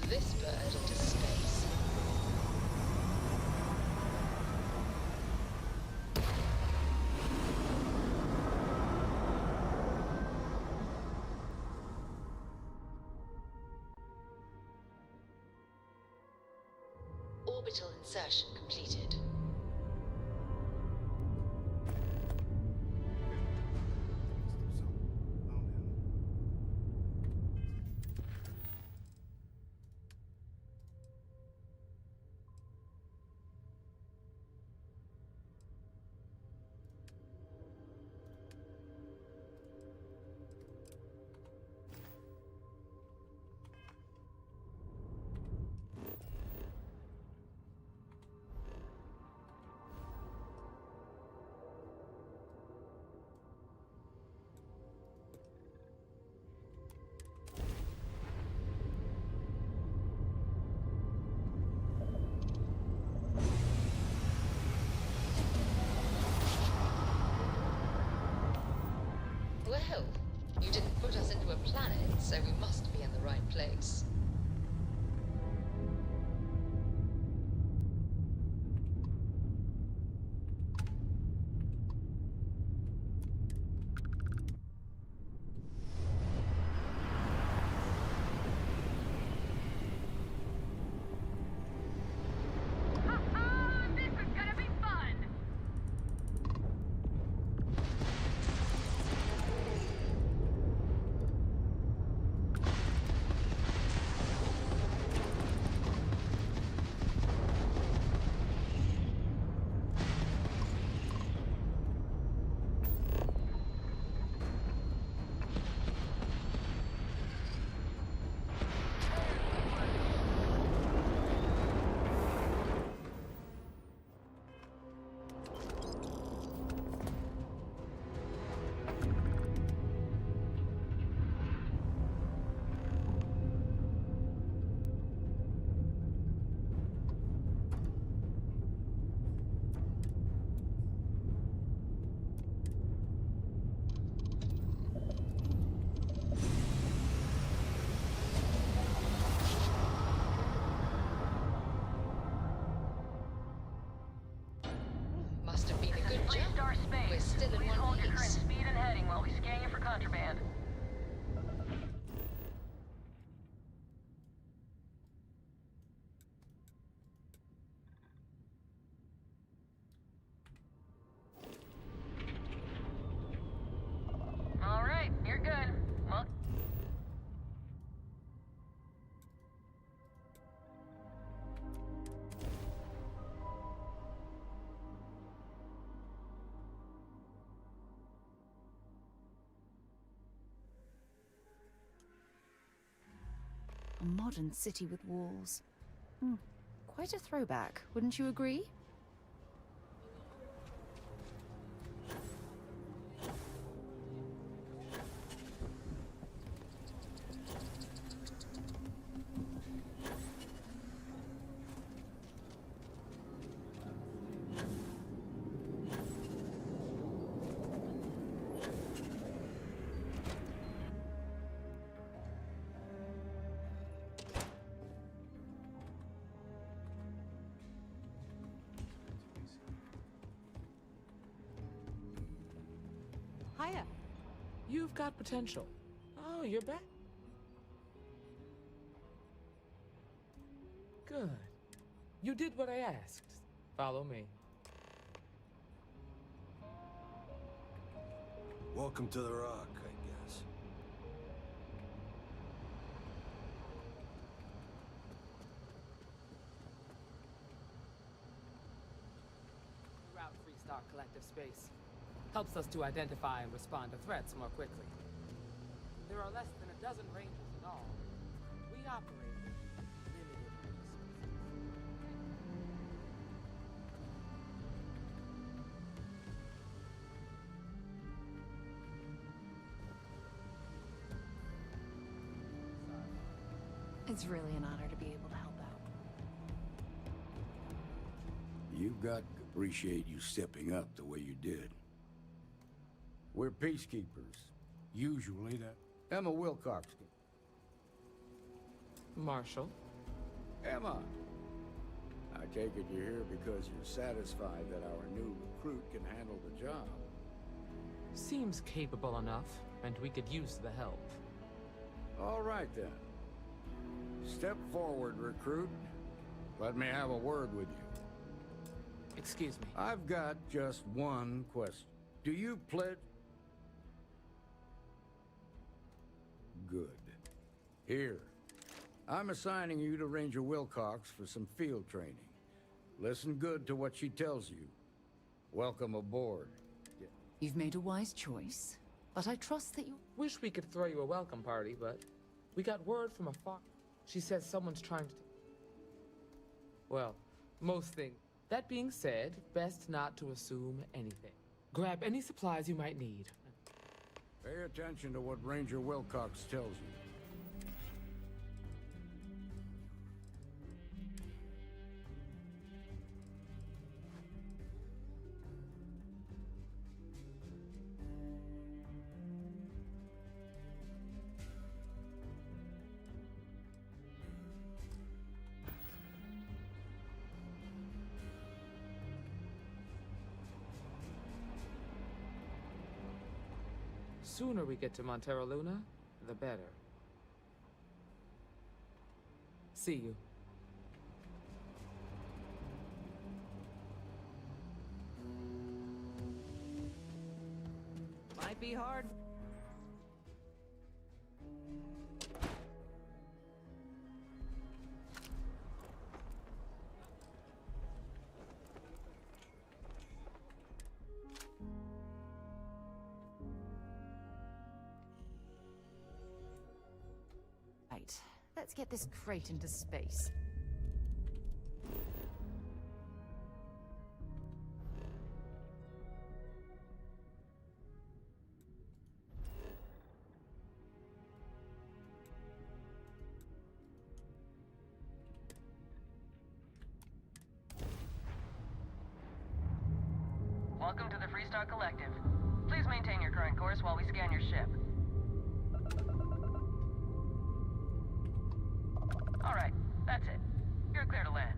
this bird into space. Orbital insertion completed. Well, you didn't put us into a planet, so we must be in the right place. This is gonna be fun! Must have been a good Free jump. star space. We're still in Please one hold your current piece. speed and heading while we scan you for contraband. All right, you're good. Well, A modern city with walls. Quite a throwback, wouldn't you agree? Hiya. You've got potential. Oh, you're back? Good. You did what I asked. Follow me. Welcome to the Rock, I guess. Throughout Freestar Collective Space helps us to identify and respond to threats more quickly. There are less than a dozen rangers in all. We operate with limited resources. It's really an honor to be able to help out. You've got to appreciate you stepping up the way you did. We're peacekeepers. Usually the... Emma Wilcox. Marshall, Emma! I take it you're here because you're satisfied that our new recruit can handle the job. Seems capable enough, and we could use the help. All right, then. Step forward, recruit. Let me have a word with you. Excuse me. I've got just one question. Do you pledge... Good. Here. I'm assigning you to Ranger Wilcox for some field training. Listen good to what she tells you. Welcome aboard. You've made a wise choice, but I trust that you... Wish we could throw you a welcome party, but we got word from afar. She says someone's trying to... Well, most things. That being said, best not to assume anything. Grab any supplies you might need. Pay attention to what Ranger Wilcox tells you. Sooner we get to Montero Luna, the better. See you. Might be hard. Right. Let's get this crate into space. Welcome to the Freestar Collective. Please maintain your current course while we scan your ship. All right, that's it. You're clear to land.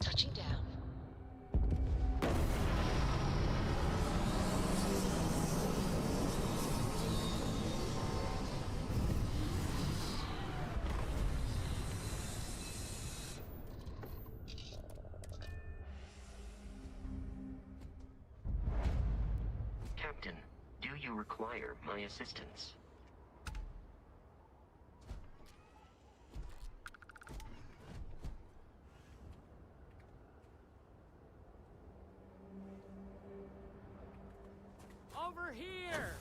Touching down. Captain, do you require my assistance? Over here!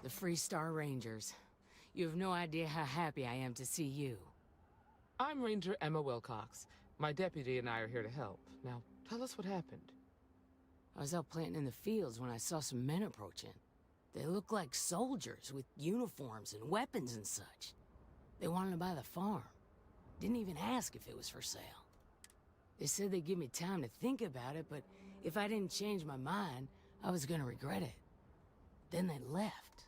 The Freestar Rangers. You have no idea how happy I am to see you. I'm Ranger Emma Wilcox. My deputy and I are here to help. Now, tell us what happened. I was out planting in the fields when I saw some men approaching. They looked like soldiers with uniforms and weapons and such. They wanted to buy the farm. Didn't even ask if it was for sale. They said they'd give me time to think about it, but if I didn't change my mind, I was gonna regret it. Then they left.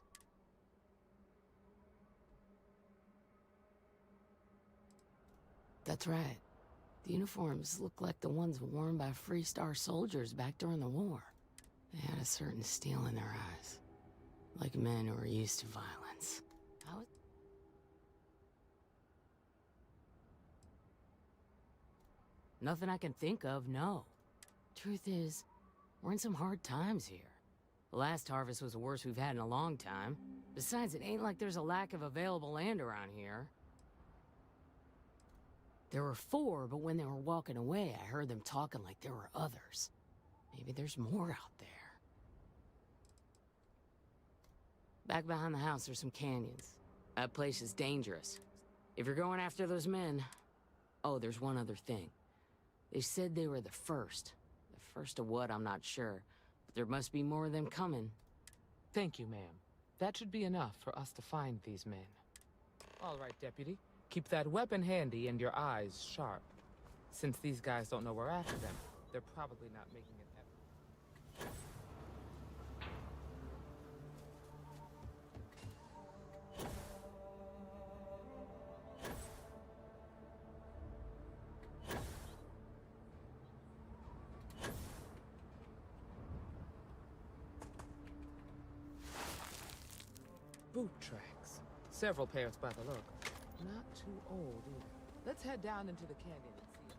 That's right. The uniforms looked like the ones worn by Freestar soldiers back during the war. They had a certain steel in their eyes. Like men who were used to violence. How it... Nothing I can think of, no. Truth is, we're in some hard times here. The last harvest was the worst we've had in a long time. Besides, it ain't like there's a lack of available land around here. There were 4, but when they were walking away, I heard them talking like there were others. Maybe there's more out there. Back behind the house, there's some canyons. That place is dangerous. If you're going after those men... Oh, there's one other thing. They said they were the first. The first of what, I'm not sure. But there must be more of them coming. Thank you, ma'am. That should be enough for us to find these men. All right, deputy. Keep that weapon handy and your eyes sharp. Since these guys don't know we're after them, they're probably not making an effort. Boot tracks. Several pairs by the look. Not too old either. Let's head down into the canyon and see.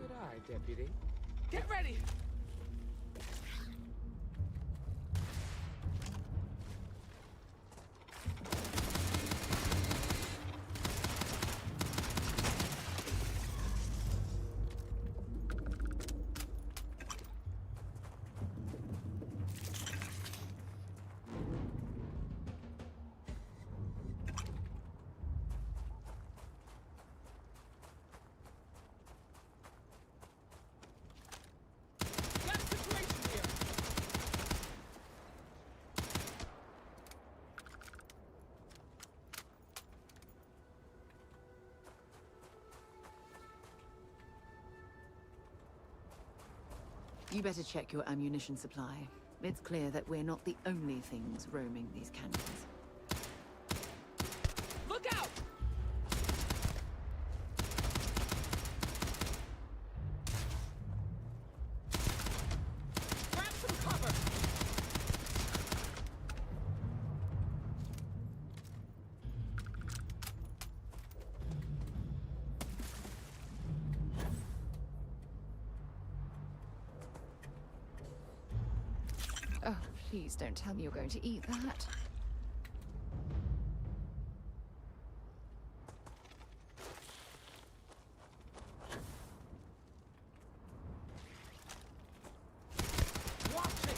Good eye, Deputy. Get ready! Got a situation here! You better check your ammunition supply. It's clear that we're not the only things roaming these canyons. Look out! Grab some cover! Oh, please don't tell me you're going to eat that. Watch it!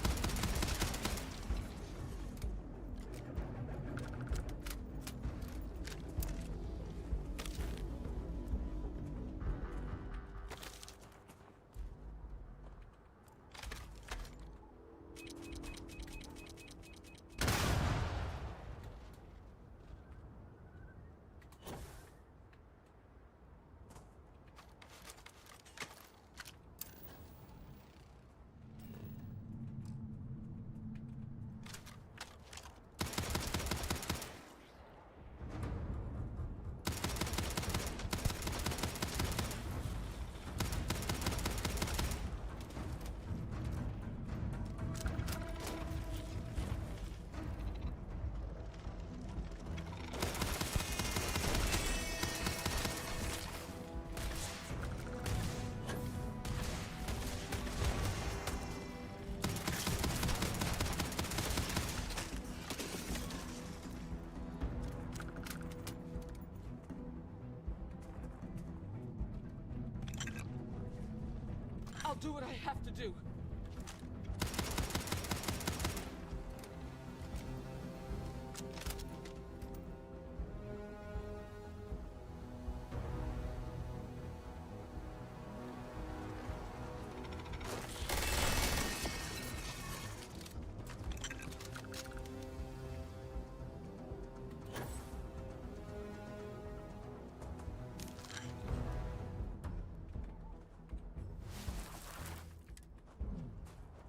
I'll do what I have to do.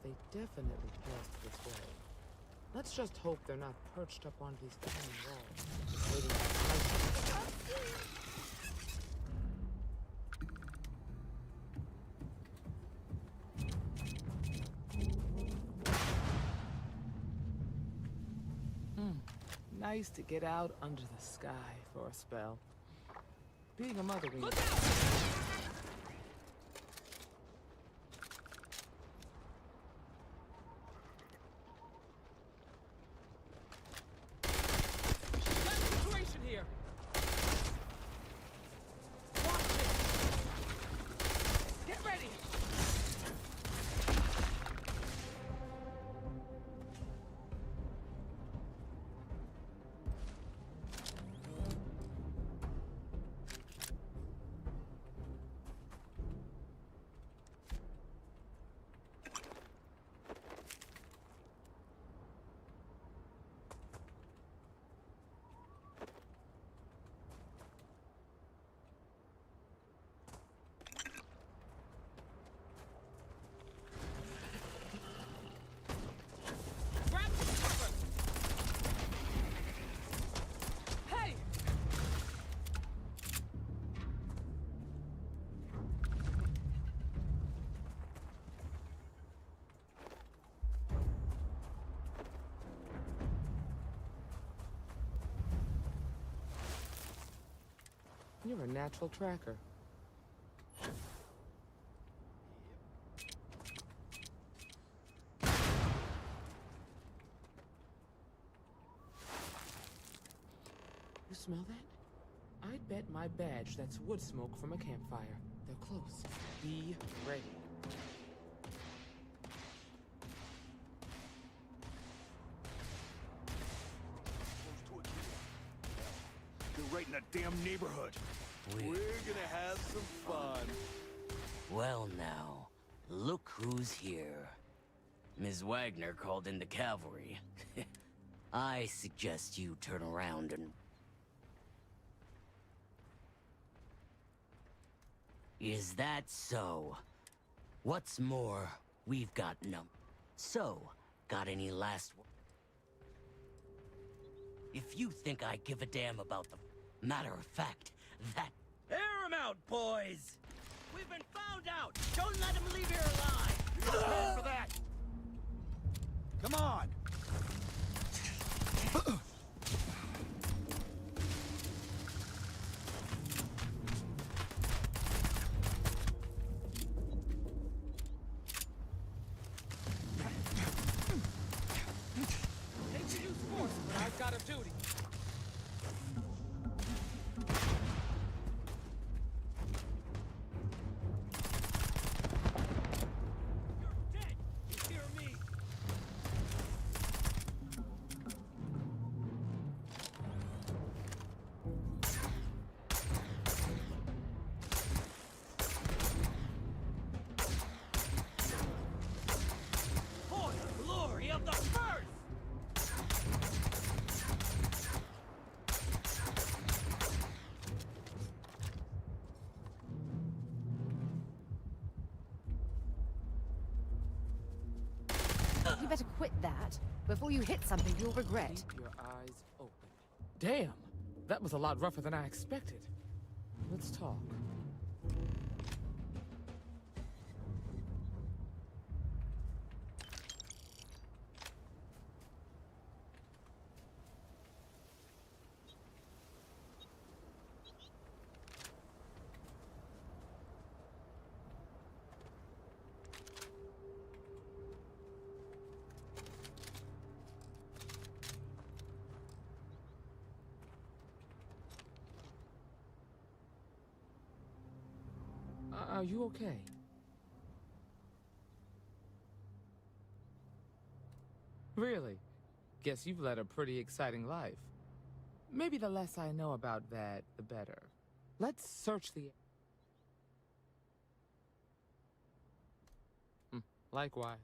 They definitely passed this way. Let's just hope they're not perched up on these tiny walls, just waiting for Nice to get out under the sky for a spell. Being a mother means... Look out! Situation here! Watch it! Get ready! You're a natural tracker. You smell that? I'd bet my badge that's wood smoke from a campfire. They're close. Be ready. They're right in that damn neighborhood. We're gonna have some fun. Well now, look who's here. Ms. Wagner called in the cavalry. I suggest you turn around and... Is that so? What's more, we've got So, got any last... If you think I give a damn about the... Matter of fact, that... Air him out, boys! We've been found out! Don't let him leave here alive! You're not prepared for that! Come on! Hate to use force, but I've got a duty. You better quit that. Before you hit something you'll regret. Keep your eyes open. Damn! That was a lot rougher than I expected. Let's talk. Are you okay? Really? Guess you've led a pretty exciting life. Maybe the less I know about that, the better. Let's search the... Likewise.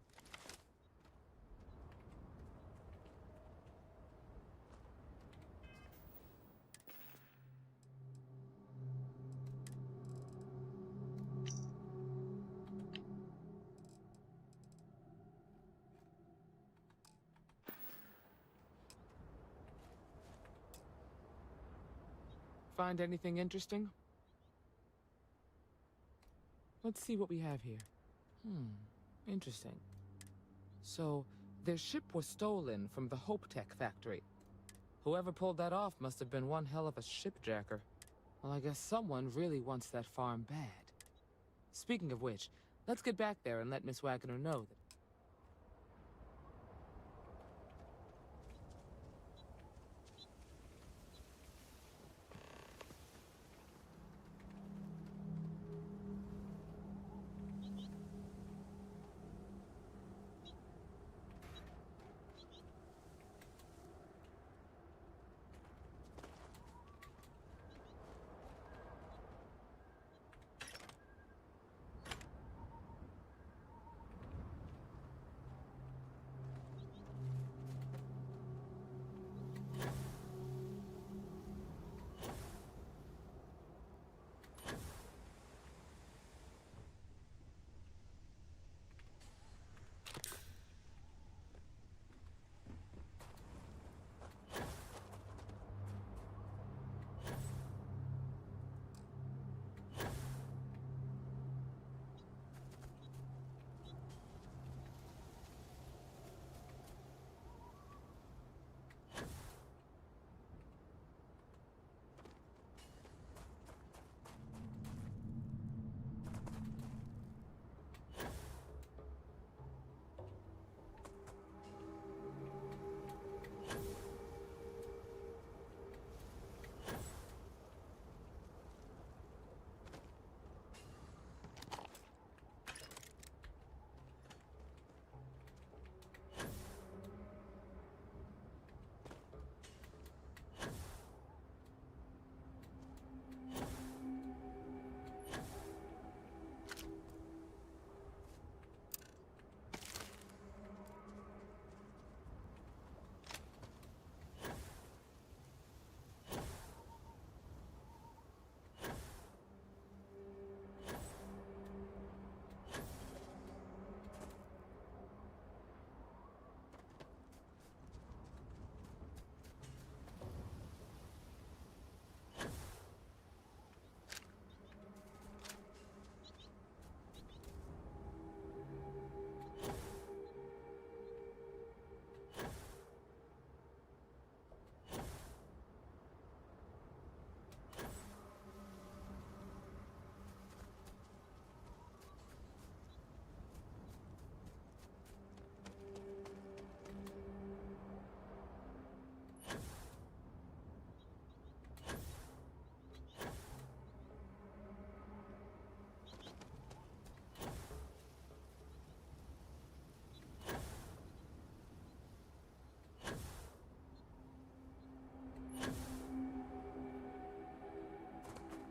Find anything interesting? Let's see what we have here. Interesting. So, their ship was stolen from the Hope Tech factory. Whoever pulled that off must have been one hell of a shipjacker. Well, I guess someone really wants that farm bad. Speaking of which, let's get back there and let Miss Wagner know that...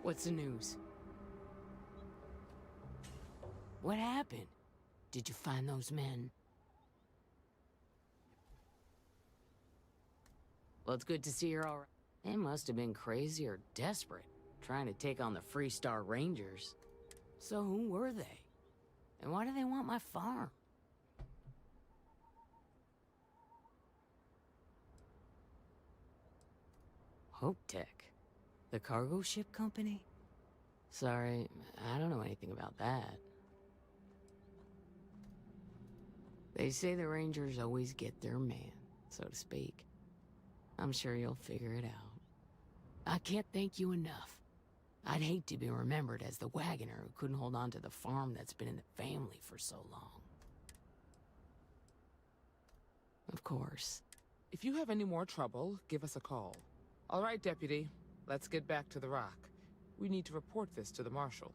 What's the news? What happened? Did you find those men? Well, it's good to see you're all right. They must have been crazy or desperate, trying to take on the Freestar Rangers. So who were they? And why do they want my farm? Hope Tech? The cargo ship company? Sorry, I don't know anything about that. They say the Rangers always get their man, so to speak. I'm sure you'll figure it out. I can't thank you enough. I'd hate to be remembered as the wagoner who couldn't hold on to the farm that's been in the family for so long. Of course. If you have any more trouble, give us a call. All right, Deputy. Let's get back to the rock. We need to report this to the Marshal.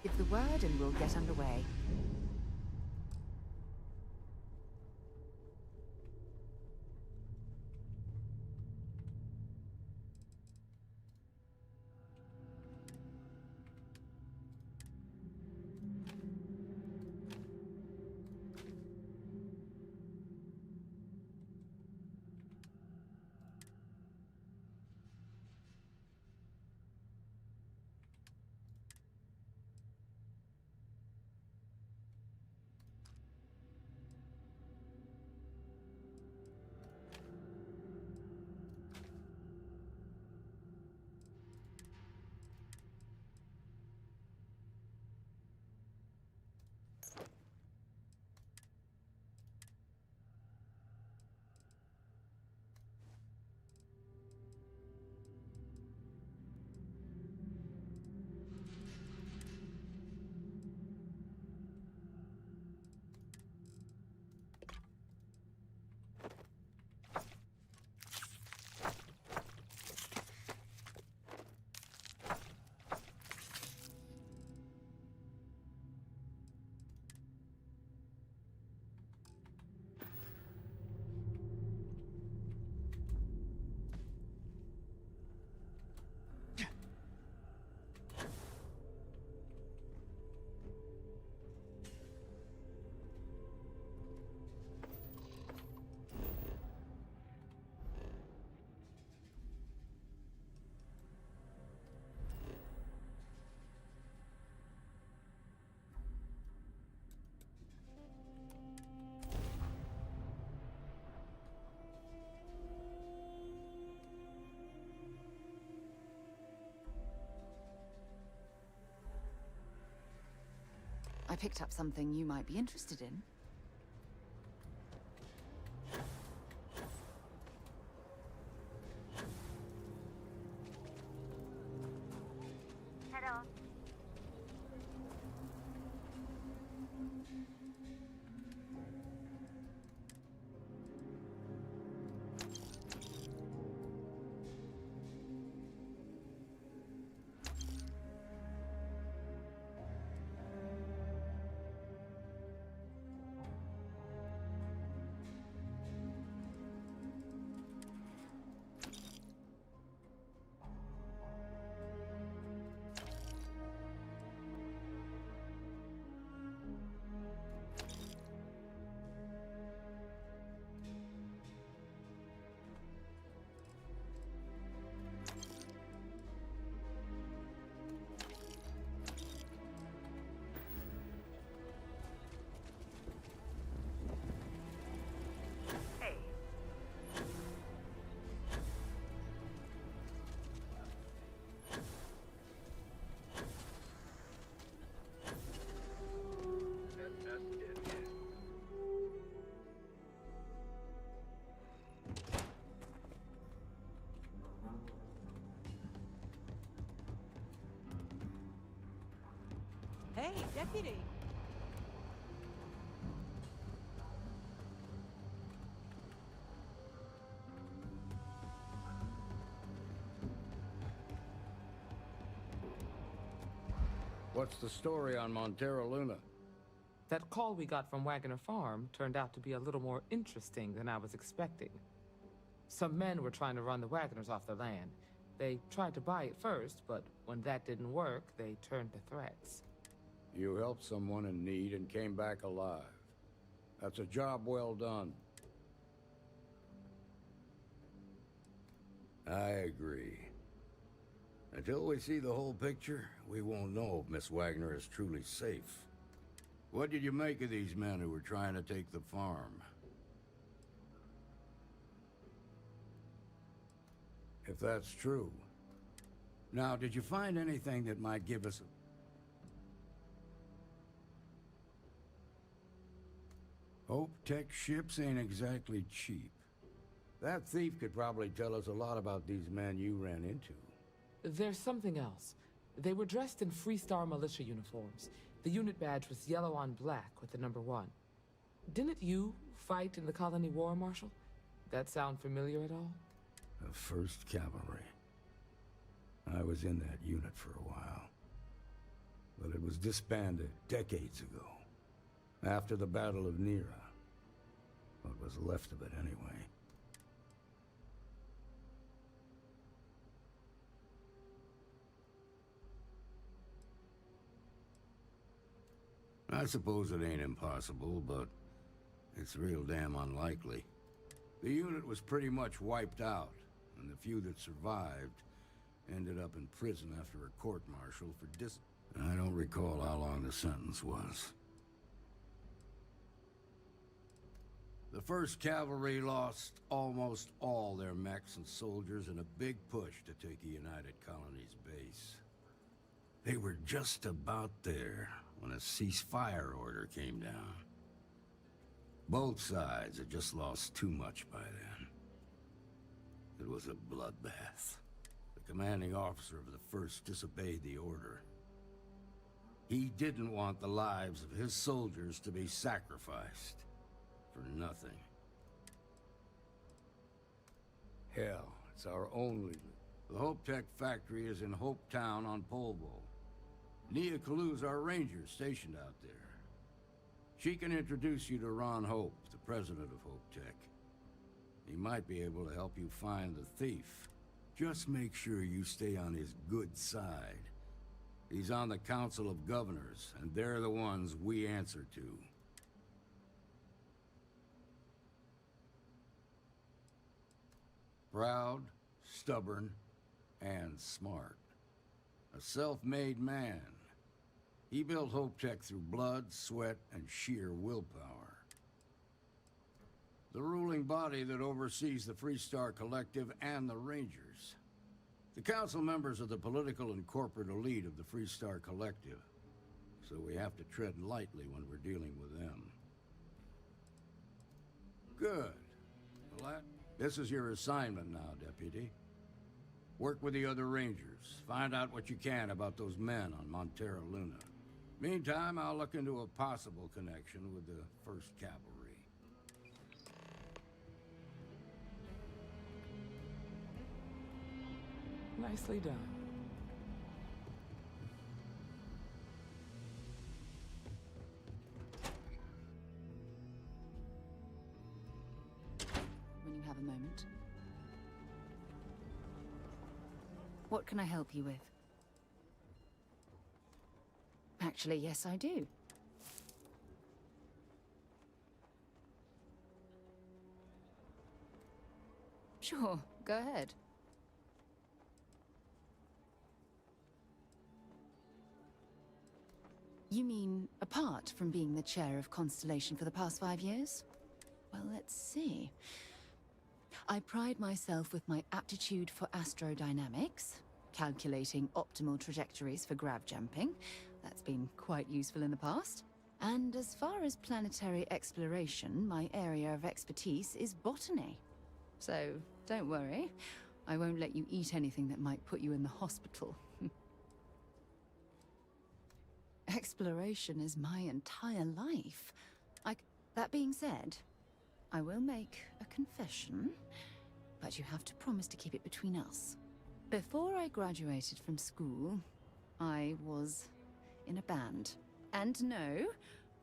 Give the word and we'll get underway. I picked up something you might be interested in. Hello. Hey. Hey, deputy. What's the story on Montero Luna? That call we got from Wagner Farm turned out to be a little more interesting than I was expecting. Some men were trying to run the Wagners off their land. They tried to buy it first, but when that didn't work, they turned to threats. You helped someone in need and came back alive. That's a job well done. I agree. Until we see the whole picture, we won't know if Miss Wagner is truly safe. What did you make of these men who were trying to take the farm? If that's true. Now, did you find anything that might give us Hope Tech ships ain't exactly cheap. That thief could probably tell us a lot about these men you ran into. There's something else. They were dressed in Freestar militia uniforms. The unit badge was yellow on black with the number 1. Didn't you fight in the Colony War, Marshal? That sound familiar at all? The 1st Cavalry. I was in that unit for a while. But it was disbanded decades ago. After the Battle of Nera. What was left of it, anyway. I suppose it ain't impossible, but it's real damn unlikely. The unit was pretty much wiped out, and the few that survived ended up in prison after a court-martial for I don't recall how long the sentence was. The 1st Cavalry lost almost all their mechs and soldiers in a big push to take a United Colonies base. They were just about there when a ceasefire order came down. Both sides had just lost too much by then. It was a bloodbath. The commanding officer of the 1st disobeyed the order. He didn't want the lives of his soldiers to be sacrificed for nothing. Hell, it's our only... The Hope Tech factory is in Hope Town on Polvo. Nia Kalu's our ranger stationed out there. She can introduce you to Ron Hope, the president of Hope Tech. He might be able to help you find the thief. Just make sure you stay on his good side. He's on the Council of Governors, and they're the ones we answer to. Proud, stubborn, and smart. A self-made man. He built Hope Tech through blood, sweat, and sheer willpower. The ruling body that oversees the Freestar Collective and the Rangers. The council members are the political and corporate elite of the Freestar Collective. so we have to tread lightly when we're dealing with them. Good. Well, this is your assignment now, Deputy. Work with the other Rangers. Find out what you can about those men on Montera Luna. Meantime, I'll look into a possible connection with the 1st Cavalry. Nicely done. When you have a moment. What can I help you with? Actually, yes, I do. Sure, go ahead. You mean, apart from being the chair of Constellation for the past 5 years? Well, let's see. I pride myself with my aptitude for astrodynamics, calculating optimal trajectories for grav jumping. That's been quite useful in the past. And as far as planetary exploration, my area of expertise is botany. So, don't worry. I won't let you eat anything that might put you in the hospital. Exploration is my entire life. That being said, I will make a confession, but you have to promise to keep it between us. Before I graduated from school, I was in a band. And no,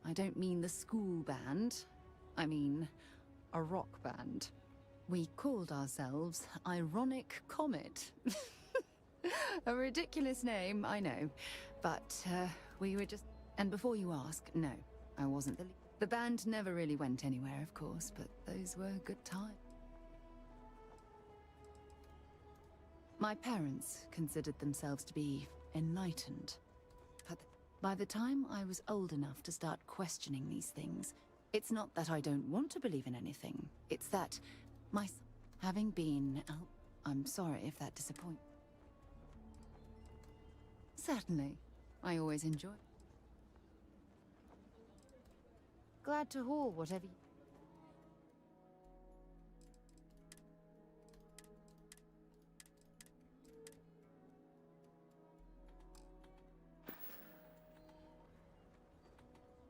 I don't mean the school band. I mean a rock band. We called ourselves Ironic Comet. A ridiculous name, I know. But, we were just... And before you ask, no, I wasn't the lead. The band never really went anywhere, of course, but those were good times. My parents considered themselves to be enlightened. But by the time I was old enough to start questioning these things, it's not that I don't want to believe in anything. It's that having been out, I'm sorry if that disappoints. Certainly. I always enjoy. Glad to haul whatever you...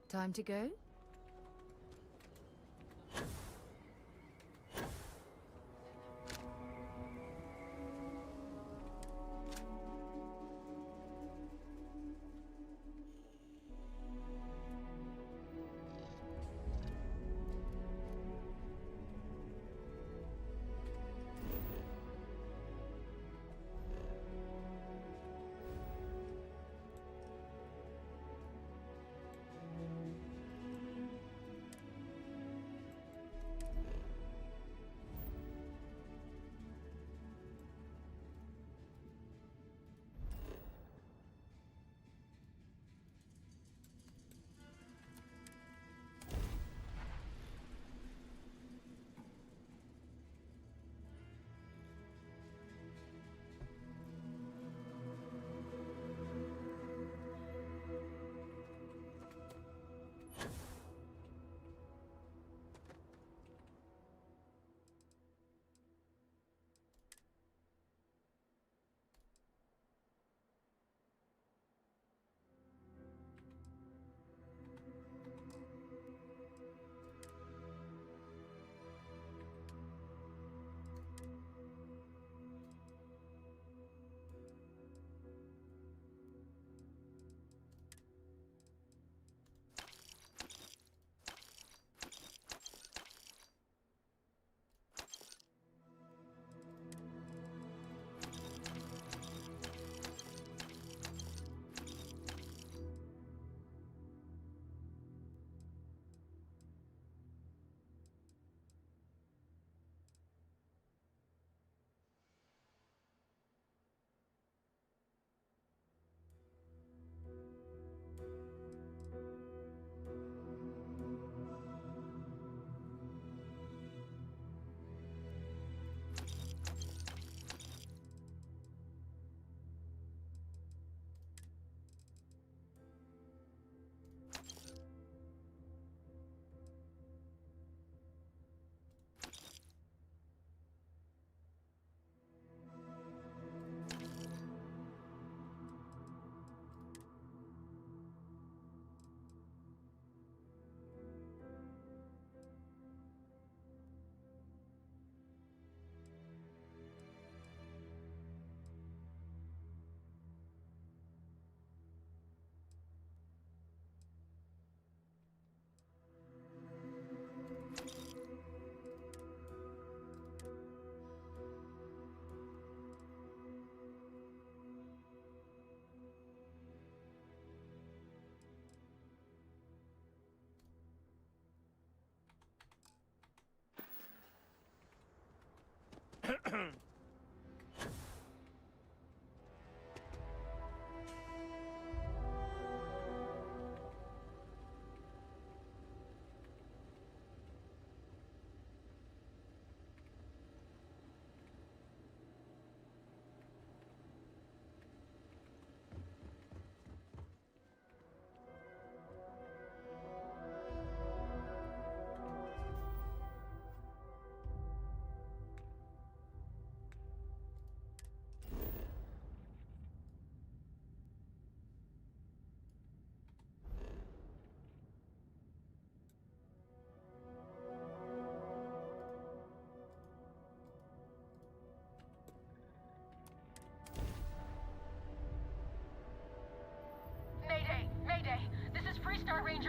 Time to go?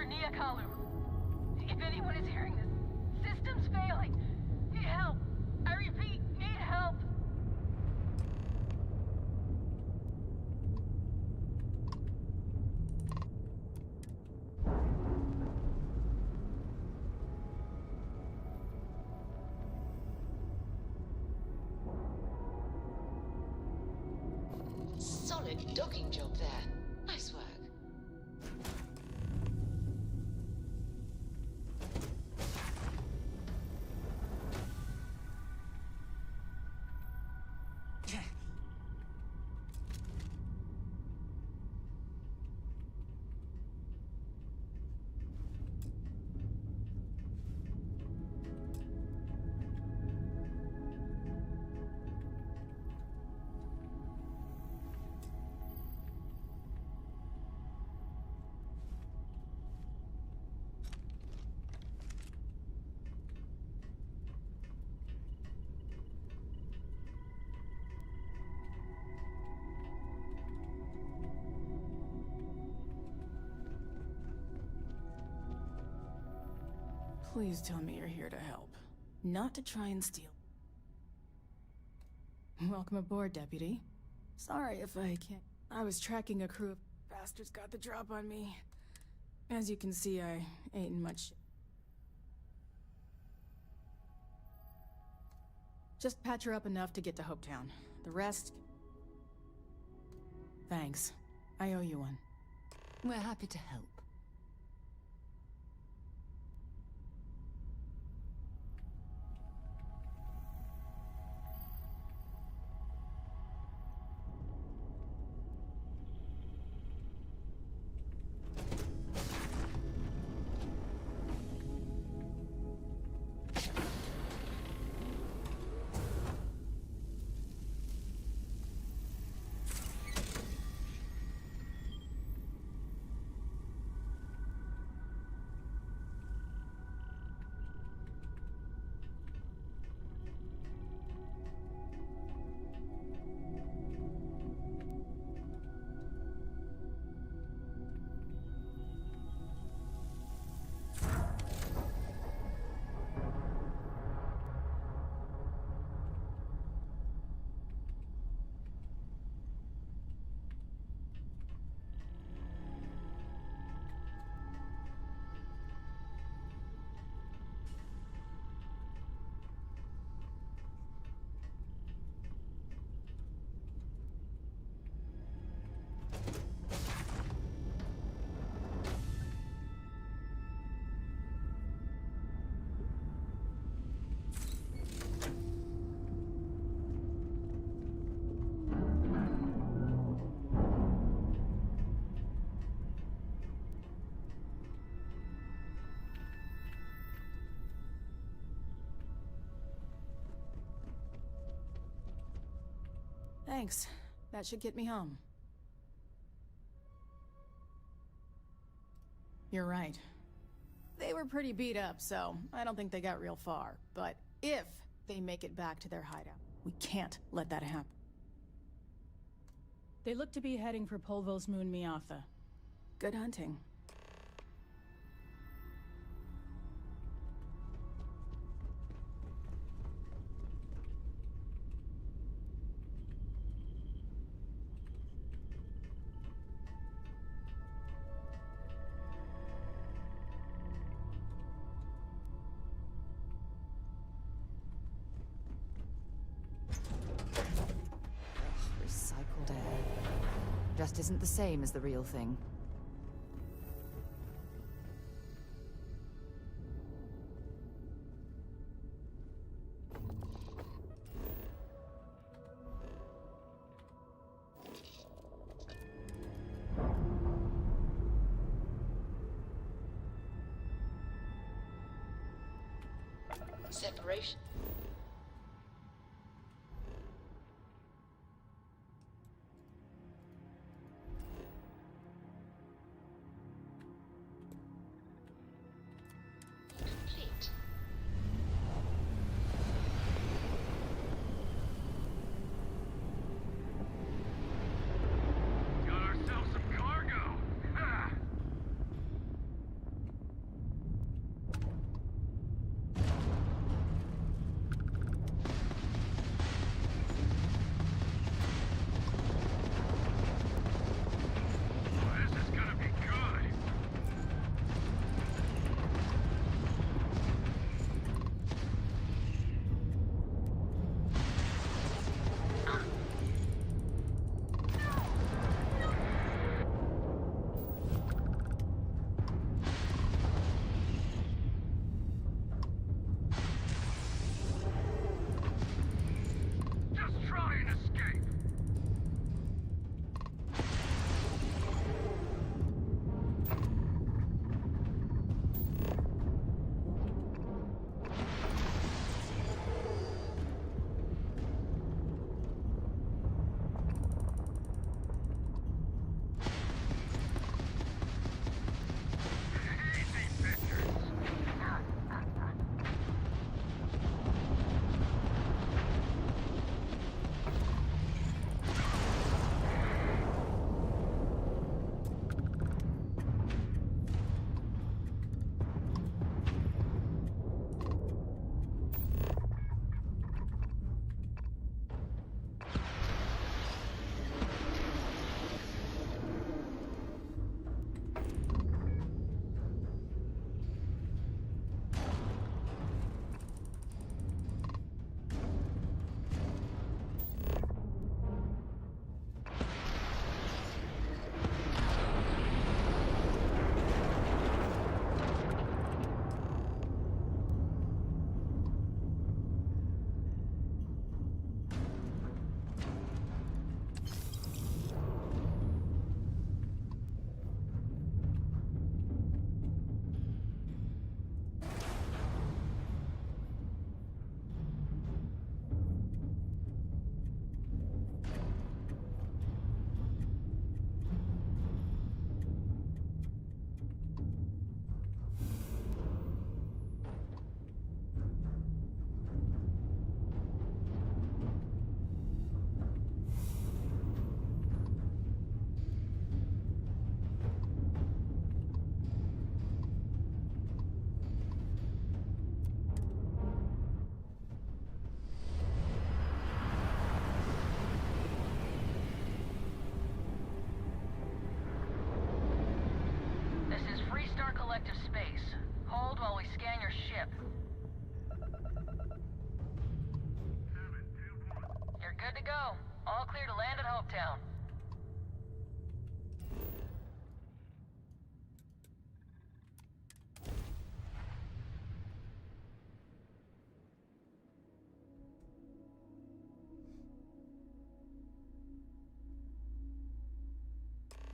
Mr. Niakalu. If anyone is hearing this, system's failing. Need help. I repeat, need help. Solid docking job there. Nice work. Please tell me you're here to help, not to try and steal. Welcome aboard, Deputy. Sorry if I can't... I was tracking a crew of bastards got the drop on me. As you can see, I ain't in much... Just patch her up enough to get to Hopetown. The rest... Thanks. I owe you one. We're happy to help. Thanks. That should get me home. You're right. They were pretty beat up, so I don't think they got real far. But if they make it back to their hideout, we can't let that happen. They look to be heading for Polvo's moon Miatha. Good hunting. Recycled air. Just isn't the same as the real thing. Separation. Complete. Got ourselves some cargo. Ha!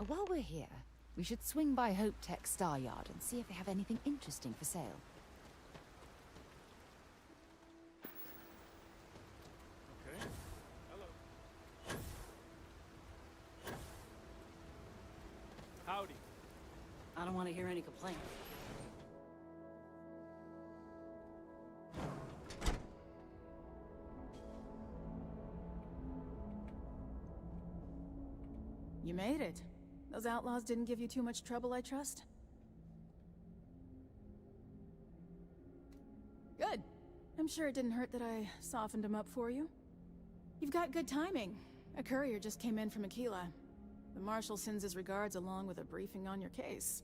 While we're here, we should swing by Hope Tech Star Yard and see if they have anything interesting for sale. Okay. Hello. Howdy. I don't want to hear any complaints. You made it. Those outlaws didn't give you too much trouble, I trust? Good. I'm sure it didn't hurt that I softened them up for you. You've got good timing. A courier just came in from Aquila. The Marshal sends his regards along with a briefing on your case.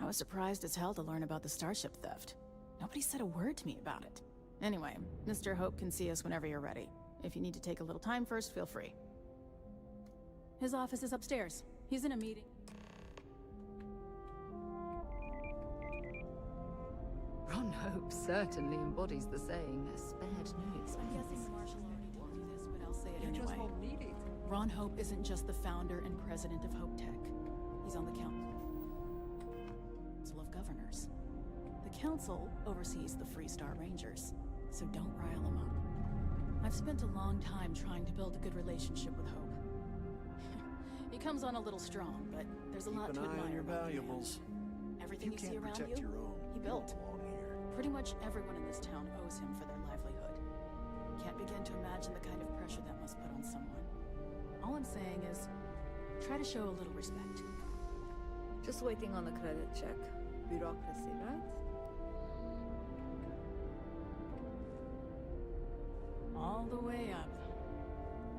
I was surprised as hell to learn about the starship theft. Nobody said a word to me about it. Anyway, Mr. Hope can see us whenever you're ready. If you need to take a little time first, feel free. His office is upstairs. He's in a meeting. Ron Hope certainly embodies the saying, spared no expense. I'm guessing the Marshal already told you this, but I'll say it anyway. Ron Hope isn't just the founder and president of Hope Tech. He's on the Council of Governors. The Council oversees the Freestar Rangers, so don't rile him up. I've spent a long time trying to build a good relationship with Hope. He comes on a little strong, but there's a lot to admire. Keep an eye on your about the man. valuables. Everything you see can't around protect you, your own, he you built. don't belong here. Pretty much everyone in this town owes him for their livelihood. Can't begin to imagine the kind of pressure that must put on someone. All I'm saying is, try to show a little respect. Just waiting on a credit check. Bureaucracy, right? All the way up.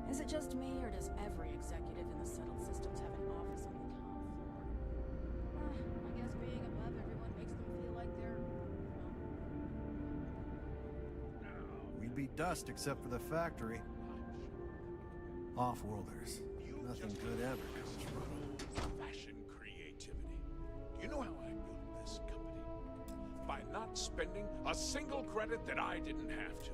Is it just me, or does every executive in the settled systems have an office on the top floor? I guess being above everyone makes them feel like they're... We'd be dust except for the factory. Off-worlders. Nothing good ever comes from it. Fashion creativity. Do you know how I built this company? By not spending a single credit that I didn't have to.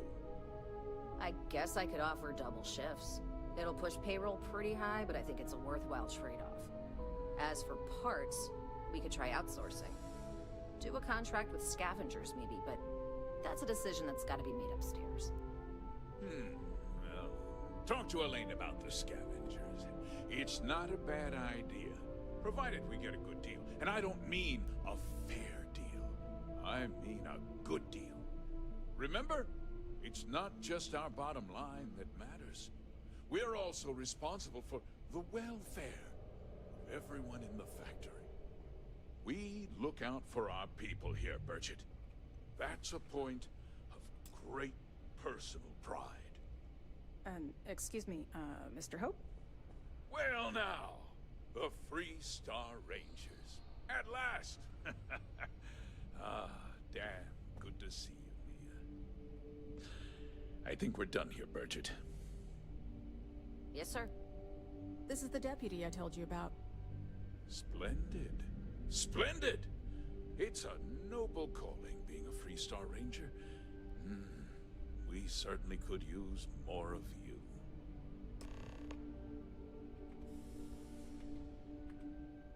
I guess I could offer double shifts. It'll push payroll pretty high, but I think it's a worthwhile trade-off. As for parts, we could try outsourcing. Do a contract with scavengers, maybe, but that's a decision that's got to be made upstairs. Well, talk to Elaine about the scavengers. It's not a bad idea, provided we get a good deal. And I don't mean a fair deal. I mean a good deal. Remember? It's not just our bottom line that matters. We're also responsible for the welfare of everyone in the factory. We look out for our people here, Burchett. That's a point of great personal pride. Excuse me, Mr. Hope? Well now, the Free Star Rangers. At last! Ah, damn good to see you, Mia. I think we're done here, Burchett. Yes, sir. This is the deputy I told you about. Splendid. Splendid! It's a noble calling, being a Free Star Ranger. We certainly could use more of you.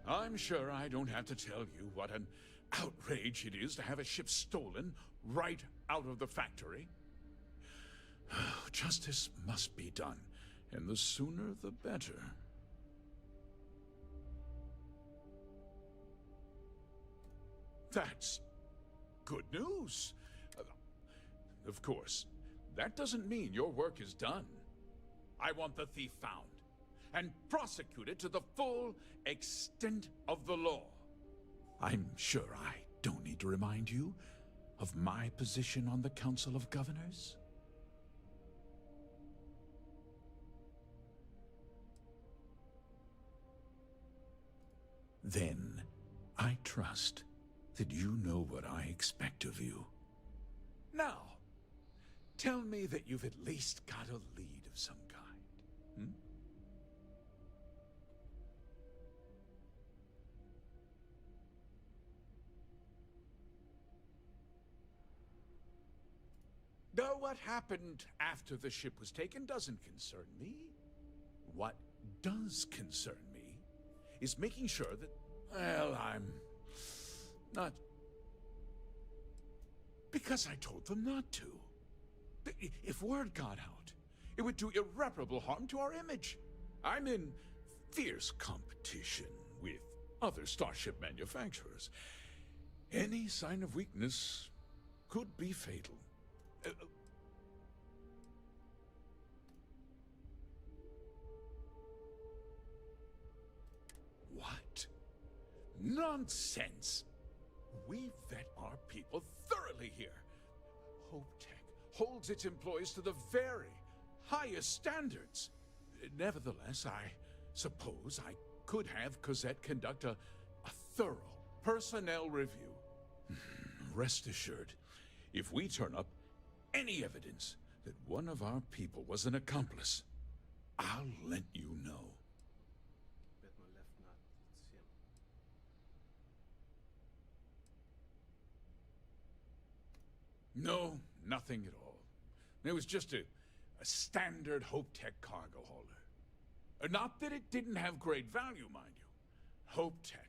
I'm sure I don't have to tell you what an outrage it is to have a ship stolen right out of the factory. Justice must be done, and the sooner the better. That's good news. Of course, that doesn't mean your work is done. I want the thief found and prosecuted to the full extent of the law. I'm sure I don't need to remind you of my position on the Council of Governors. Then, I trust that you know what I expect of you. Now, tell me that you've at least got a lead of some kind, Though what happened after the ship was taken doesn't concern me. What does concern me is making sure that, well, I'm not... Because I told them not to. If word got out, it would do irreparable harm to our image. I'm in fierce competition with other starship manufacturers. Any sign of weakness could be fatal. What? Nonsense! We vet our people thoroughly here. Hope Tech holds its employees to the very highest standards. Nevertheless, I suppose I could have Cosette conduct a thorough personnel review. Rest assured, if we turn up any evidence that one of our people was an accomplice, I'll let you know. No, nothing at all. It was just a standard Hope Tech cargo hauler. Not that it didn't have great value, mind you. Hope Tech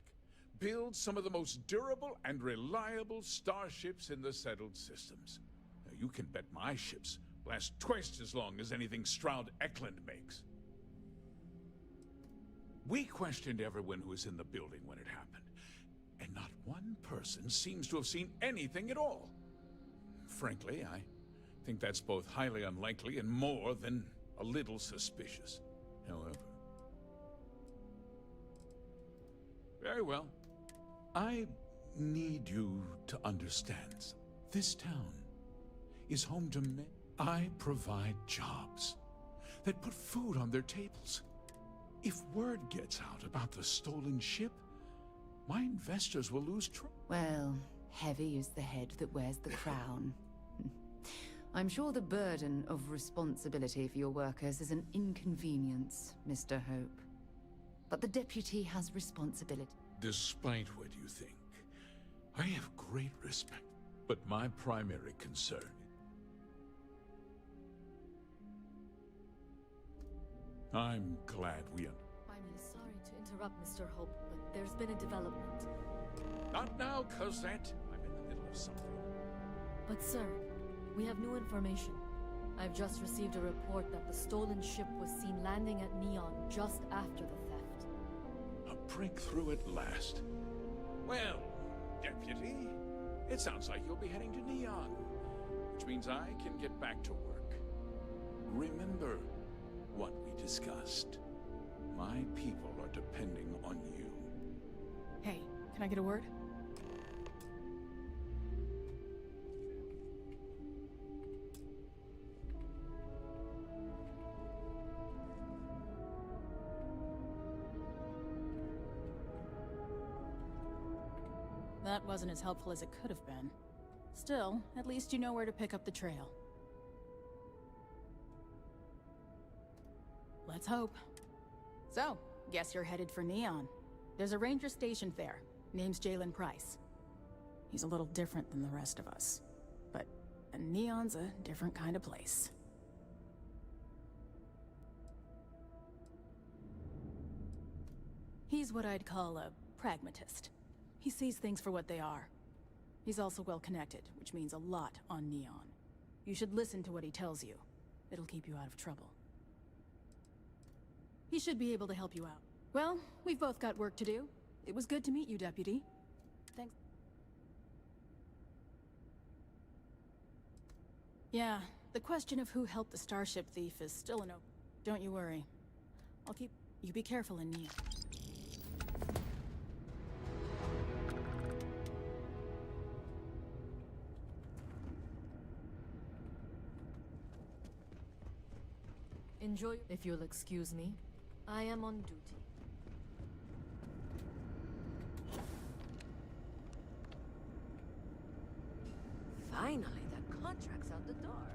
builds some of the most durable and reliable starships in the settled systems. Now, you can bet my ships last twice as long as anything Stroud Eklund makes. We questioned everyone who was in the building when it happened, and not one person seems to have seen anything at all. Frankly, I think that's both highly unlikely and more than a little suspicious. However... Very well. I need you to understand. This town is home to men. I provide jobs that put food on their tables. If word gets out about the stolen ship, my investors will lose trust. Well, heavy is the head that wears the crown. I'm sure the burden of responsibility for your workers is an inconvenience, Mr. Hope. But the deputy has responsibility. Despite what you think, I have great respect, but my primary concern... I'm glad we... I'm sorry to interrupt, Mr. Hope, but there's been a development. Not now, Cosette. I'm in the middle of something. But sir, we have new information. I've just received a report that the stolen ship was seen landing at Neon just after the theft. A breakthrough at last. Well, Deputy, it sounds like you'll be heading to Neon, which means I can get back to work. Remember what we discussed. My people are depending on you. Hey, can I get a word? That wasn't as helpful as it could have been. Still, at least you know where to pick up the trail. Let's hope. So, guess you're headed for Neon. There's a ranger stationed there. Name's Jalen Price. He's a little different than the rest of us. But Neon's a different kind of place. He's what I'd call a pragmatist. He sees things for what they are. He's also well-connected, which means a lot on Neon. You should listen to what he tells you. It'll keep you out of trouble. He should be able to help you out. Well, we've both got work to do. It was good to meet you, Deputy. Thanks. Yeah, the question of who helped the Starship thief is still an open. Don't you worry. I'll keep... You be careful in Neon. Enjoy, if you'll excuse me. I am on duty. Finally, that contract's out the door.